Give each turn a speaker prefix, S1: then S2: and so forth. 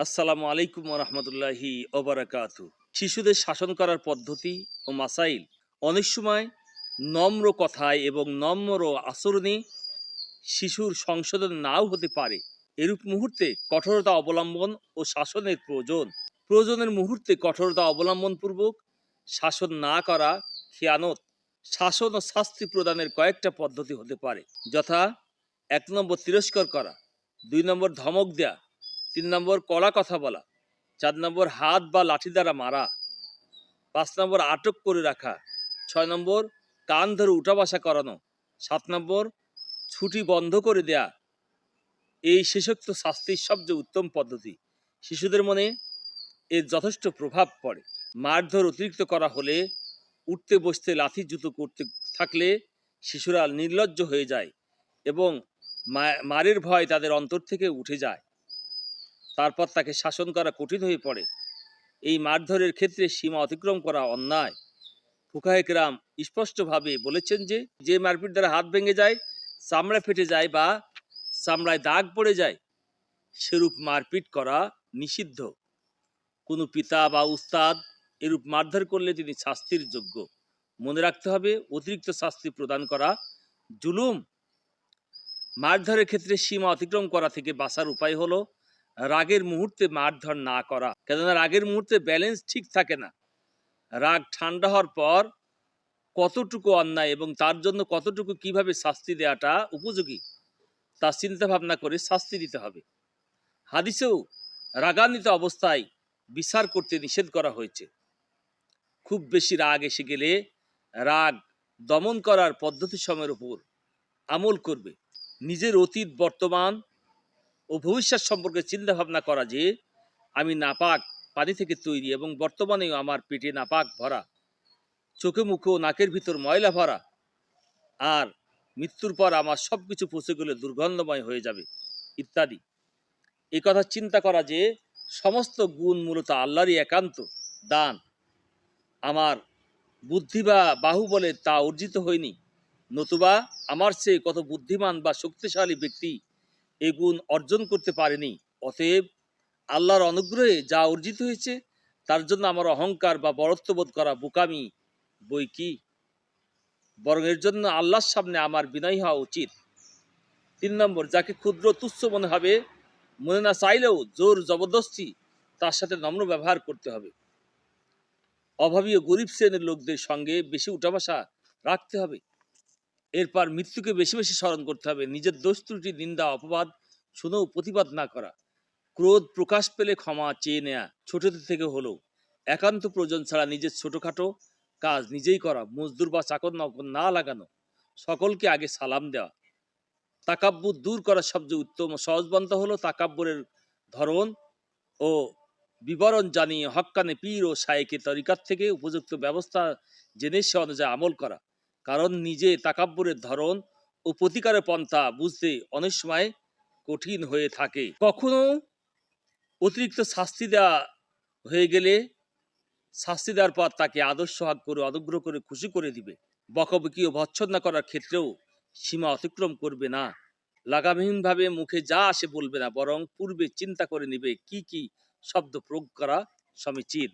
S1: আসসালামু আলাইকুম রহমতুল্লাহি ওবারাকাতু। শিশুদের শাসন করার পদ্ধতি ও মাসাইল অনেক সময় নম্র কথায় এবং নম্র আচরণে শিশুর সংশোধন নাও হতে পারে। এরূপ মুহূর্তে কঠোরতা অবলম্বন ও শাসনের প্রয়োজনের মুহূর্তে কঠোরতা অবলম্বনপূর্বক শাসন না করা খেয়ানত। শাসন ও শাস্তি প্রদানের কয়েকটা পদ্ধতি হতে পারে, যথা 1 নম্বর তিরস্কার করা, 2 নম্বর ধমক দেয়া, 3 নম্বর কড়া কথা বলা, 4 নম্বর হাত বা লাঠি দ্বারা মারা, 5 নম্বর আটক করে রাখা, 6 নম্বর কান ধরে উঠা বসা করানো, 7 নম্বর ছুটি বন্ধ করে দেয়া। এই শেষোক্ত শাস্তির সবচেয়ে উত্তম পদ্ধতি। শিশুদের মনে এর যথেষ্ট প্রভাব পড়ে। মারধর অতিরিক্ত করা হলে, উঠতে বসতে লাথি জুতো করতে থাকলে শিশুরা নির্লজ্জ হয়ে যায় এবং মারের ভয় তাদের অন্তর থেকে উঠে যায়। তারপর তাকে শাসন করা কঠিন হয়ে পড়ে। এই মারধরের ক্ষেত্রে সীমা অতিক্রম করা অন্যায়। ফুকাহে কেরাম স্পষ্টভাবে বলেছেন যে, যে মারপিট দ্বারা হাত ভেঙে যায়, চামড়া ফেটে যায় বা চামড়ায় দাগ পড়ে যায়, সেরূপ মারপিট করা নিষিদ্ধ। কোনো পিতা বা উস্তাদ এরূপ মারধর করলে তিনি শাস্তির যোগ্য। মনে রাখতে হবে, অতিরিক্ত শাস্তি প্রদান করা জুলুম। মারধরের ক্ষেত্রে সীমা অতিক্রম করা থেকে বাঁচার উপায় হলো রাগের মুহূর্তে মারধর না করা, কেননা রাগের মুহূর্তে ব্যালেন্স ঠিক থাকে না। রাগ ঠান্ডা হওয়ার পর কতটুকু অন্যায় এবং তার জন্য কতটুকু কিভাবে শাস্তি দেওয়াটা উপযোগী তা চিন্তা ভাবনা করে শাস্তি দিতে হবে। হাদিসেও রাগান্বিত অবস্থায় বিচার করতে নিষেধ করা হয়েছে। খুব বেশি রাগ এসে গেলে রাগ দমন করার পদ্ধতি সময়ের উপর আমল করবে। নিজের অতীত, বর্তমান ও ভবিষ্যৎ সম্পর্কে চিন্তা ভাবনা করা যে আমি নাপাক পানি থেকে তৈরি এবং বর্তমানেও আমার পেটে নাপাক ভরা, চোখে মুখে ও নাকের ভিতর ময়লা ভরা, আর মৃত্যুর পর আমার সব কিছু পচে গেলে দুর্গন্ধময় হয়ে যাবে ইত্যাদি। এই কথা চিন্তা করা যে সমস্ত গুণ মূলত আল্লাহরই একান্ত দান, আমার বুদ্ধি বা বাহুবলে তা অর্জিত হয়নি, নতুবা আমার চেয়ে কত বুদ্ধিমান বা শক্তিশালী ব্যক্তি এই গুণ অর্জন করতে পারেনি। অতএব আল্লাহর অনুগ্রহে যা অর্জিত হয়েছে তার জন্য আমার অহংকার বা বরত্ববোধ করা বোকামি বই কি, বরং এর জন্য আল্লাহর সামনে আমার বিনয়ী হওয়া উচিত। 3 নম্বর, যাকে ক্ষুদ্র তুচ্ছ মনে হবে, মনে না চাইলেও জোর জবরদস্তি তার সাথে নম্র ব্যবহার করতে হবে। অভাবী ও গরিব শ্রেণীর লোকদের সঙ্গে বেশি উঠাবসা রাখতে হবে। এরপর মৃত্যুকে বেশি বেশি স্মরণ করতে হবে। নিজের দোষ ত্রুটি, নিন্দা, অপবাদ শুনেও প্রতিবাদ না করা। ক্রোধ প্রকাশ পেলে ক্ষমা চেয়ে নেয়া, ছোটদের থেকে হলেও। একান্ত প্রয়োজন ছাড়া নিজের ছোটখাটো কাজ নিজেই করা। মজদুর বা চাকর নকর না লাগানো। সকলকে আগে সালাম দেওয়া। তাকাব্বুর দূর করার সবচেয়ে উত্তম ও সহজ পন্থা হলো তাকাব্বুরের ধরন ও বিবরণ জানিয়ে হক্কানে পীর ও শায়েকে তরিকাত থেকে উপযুক্ত ব্যবস্থা জেনে সে অনুযায়ী আমল করা। কারণ নিজে তাকাব্বুরের ধরন ও প্রতিকারের পন্থা বুঝতে অনেক সময় কঠিন হয়ে থাকে। কখনো অতিরিক্ত শাস্তি দেওয়া হয়ে গেলে শাস্তি দেওয়ার পর তাকে আদর্শ হাত করে অনুগ্রহ করে খুশি করে দিবে। বকবকি ও ভৎসনা করার ক্ষেত্রেও সীমা অতিক্রম করবে না। লাগামহীনভাবে মুখে যা আসে বলবে না, বরং পূর্বে চিন্তা করে নিবে কি কি শব্দ প্রয়োগ করা সমীচীন।